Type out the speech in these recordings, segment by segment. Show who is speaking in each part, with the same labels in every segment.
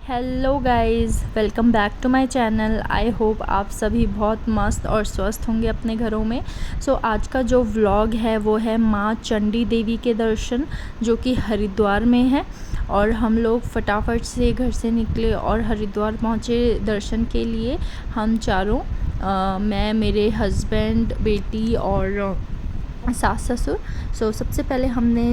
Speaker 1: Hello guys, welcome back to my channel. I hope आप सभी बहुत मस्त और स्वस्थ होंगे अपने घरों में। आज का जो व्लॉग है वो है माँ चंडी देवी के दर्शन, जो कि हरिद्वार में है। और हम लोग फटाफट से घर से निकले और हरिद्वार पहुँचे दर्शन के लिए। हम चारों, मैं, मेरे हस्बैंड, बेटी और सास ससुर। सबसे पहले हमने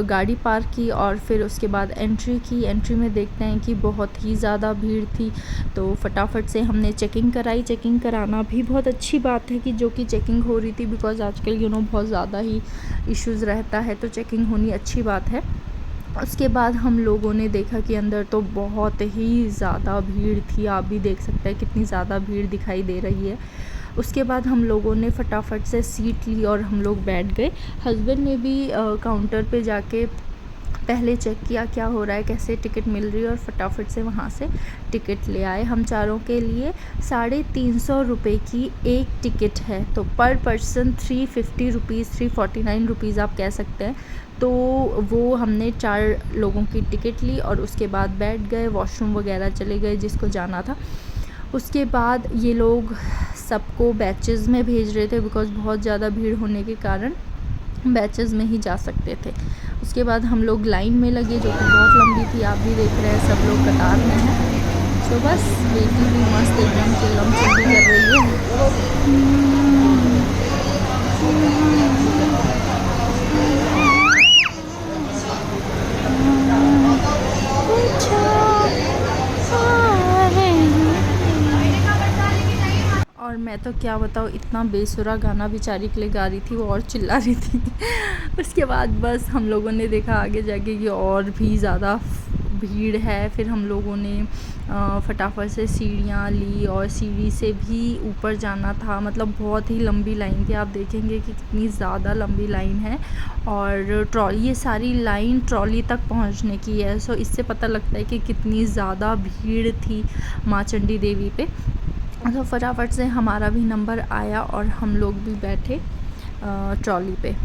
Speaker 1: गाड़ी पार्क की और फिर उसके बाद एंट्री की। एंट्री में देखते हैं कि बहुत ही ज़्यादा भीड़ थी, तो फटाफट से हमने चेकिंग कराई। चेकिंग कराना भी बहुत अच्छी बात है कि जो कि चेकिंग हो रही थी, बिकॉज़ आजकल बहुत ज़्यादा ही इश्यूज़ रहता है, तो चेकिंग होनी अच्छी बात है। उसके बाद हम लोगों ने देखा कि अंदर तो बहुत ही ज़्यादा भीड़ थी। आप भी देख सकते हैं कितनी ज़्यादा भीड़ दिखाई दे रही है। उसके बाद हम लोगों ने फटाफट से सीट ली और हम लोग बैठ गए। हस्बैंड ने भी काउंटर पे जाके पहले चेक किया क्या हो रहा है, कैसे टिकट मिल रही है, और फटाफट से वहाँ से टिकट ले आए। हम चारों के लिए 350 रुपये की एक टिकट है, तो पर पर्सन 350 रुपीज़, 349 रुपीज़ आप कह सकते हैं। तो वो हमने 4 लोगों की टिकट ली और उसके बाद बैठ गए, वॉशरूम वगैरह चले गए जिसको जाना था। उसके बाद ये लोग सबको बैचेज़ में भेज रहे थे, बिकॉज़ बहुत ज़्यादा भीड़ होने के कारण बैचेज़ में ही जा सकते थे। उसके बाद हम लोग लाइन में लगे, जो कि बहुत लंबी थी। आप भी देख रहे हैं सब लोग कतार में हैं। बस बेटी भी मस्त एकदम चिल्लम चिल्ली कर रही है। और मैं तो क्या बताऊँ, इतना बेसुरा गाना बेचारी के लिए गा रही थी, वो और चिल्ला रही थी। उसके बाद बस हम लोगों ने देखा आगे जाके कि और भी ज़्यादा भीड़ है। फिर हम लोगों ने फटाफट से सीढ़ियाँ ली और सीढ़ी से भी ऊपर जाना था। मतलब बहुत ही लंबी लाइन थी। आप देखेंगे कि कितनी ज़्यादा लंबी लाइन है, और ट्रॉली, ये सारी लाइन ट्रॉली तक पहुंचने की है। इससे पता लगता है कि कितनी ज़्यादा भीड़ थी माँ चंडी देवी पे। तो फटाफट से हमारा भी नंबर आया और हम लोग भी बैठे ट्रॉली पे।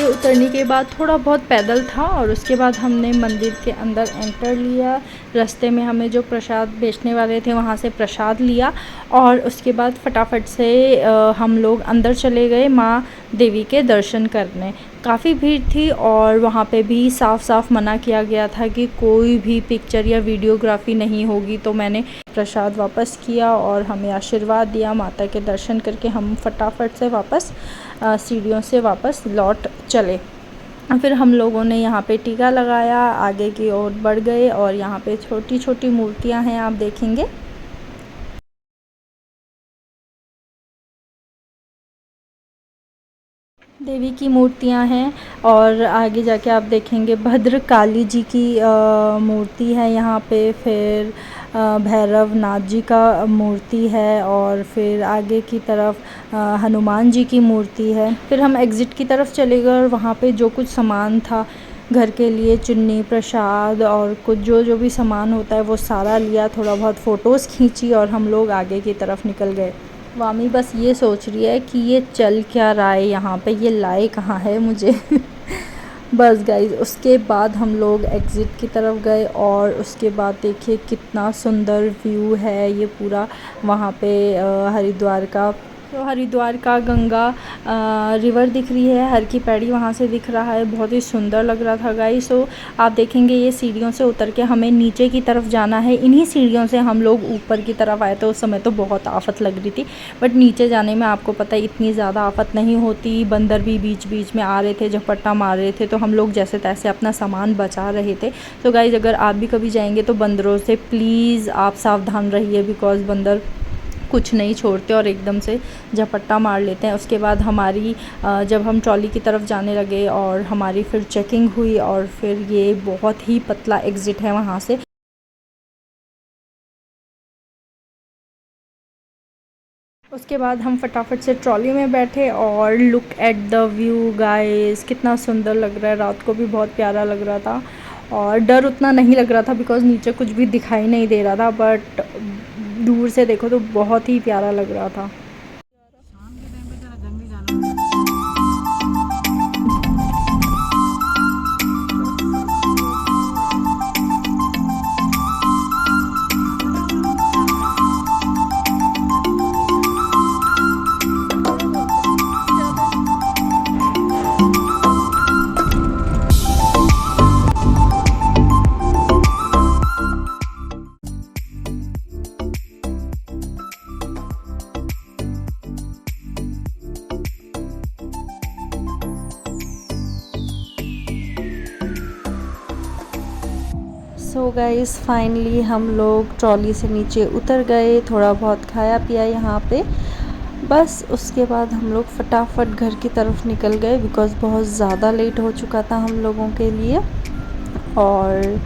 Speaker 1: उतरने के बाद थोड़ा बहुत पैदल था और उसके बाद हमने मंदिर के अंदर एंटर लिया। रास्ते में हमें जो प्रसाद बेचने वाले थे वहाँ से प्रसाद लिया और उसके बाद फटाफट से हम लोग अंदर चले गए माँ देवी के दर्शन करने। काफ़ी भीड़ थी और वहाँ पे भी साफ साफ मना किया गया था कि कोई भी पिक्चर या वीडियोग्राफी नहीं होगी। तो मैंने प्रसाद वापस किया और हमें आशीर्वाद दिया। माता के दर्शन करके हम फटाफट से वापस सीढ़ियों से वापस लौट चले। फिर हम लोगों ने यहाँ पे टीका लगाया, आगे की ओर बढ़ गए और यहाँ पे छोटी छोटी मूर्तियाँ हैं, आप देखेंगे। देवी की मूर्तियाँ हैं और आगे जाके आप देखेंगे भद्र काली जी की मूर्ति है यहाँ पे। फिर भैरव नाथ जी का मूर्ति है और फिर आगे की तरफ हनुमान जी की मूर्ति है। फिर हम एग्ज़िट की तरफ चले गए और वहाँ पे जो कुछ सामान था घर के लिए, चुन्नी, प्रसाद और कुछ जो भी सामान होता है वो सारा लिया। थोड़ा बहुत फ़ोटोज़ खींची और हम लोग आगे की तरफ निकल गए। वामी बस ये सोच रही है कि ये चल क्या रहा है यहाँ पे, ये लाए कहाँ है मुझे। बस गाइस, उसके बाद हम लोग एग्ज़िट की तरफ गए और उसके बाद देखिए कितना सुंदर व्यू है ये पूरा वहाँ पे हरिद्वार का। तो हरिद्वार का गंगा रिवर दिख रही है, हर की पैड़ी वहाँ से दिख रहा है, बहुत ही सुंदर लग रहा था गाइस। सो आप देखेंगे ये सीढ़ियों से उतर के हमें नीचे की तरफ जाना है। इन्हीं सीढ़ियों से हम लोग ऊपर की तरफ आए थे। उस समय तो बहुत आफत लग रही थी, बट नीचे जाने में आपको पता है इतनी ज़्यादा आफत नहीं होती। बंदर भी बीच बीच में आ रहे थे, झपट्टा मार रहे थे, तो हम लोग जैसे तैसे अपना सामान बचा रहे थे। तो गाइस अगर आप भी कभी जाएंगे तो बंदरों से प्लीज़ आप सावधान रहिए, बिकॉज़ बंदर कुछ नहीं छोड़ते और एकदम से झपट्टा मार लेते हैं। उसके बाद हमारी जब हम ट्रॉली की तरफ जाने लगे और हमारी फिर चेकिंग हुई, और फिर ये बहुत ही पतला एग्ज़िट है वहाँ से। उसके बाद हम फटाफट से ट्रॉली में बैठे और look at the view guys, कितना सुंदर लग रहा है। रात को भी बहुत प्यारा लग रहा था और डर उतना नहीं लग रहा था बिकॉज़ नीचे कुछ भी दिखाई नहीं दे रहा था, बट दूर से देखो तो बहुत ही प्यारा लग रहा था। सो गाइस फाइनली हम लोग ट्रॉली से नीचे उतर गए, थोड़ा बहुत खाया पिया यहाँ पे, बस उसके बाद हम लोग फटाफट घर की तरफ निकल गए बिकॉज़ बहुत ज़्यादा लेट हो चुका था हम लोगों के लिए। और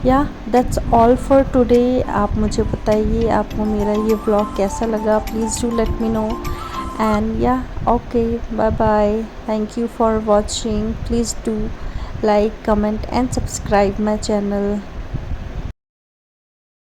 Speaker 1: या दैट्स ऑल फॉर टुडे। आप मुझे बताइए आपको मेरा ये व्लॉग कैसा लगा, please do let me know. And या okay, bye bye, thank you for watching. Please do like, comment and subscribe my channel.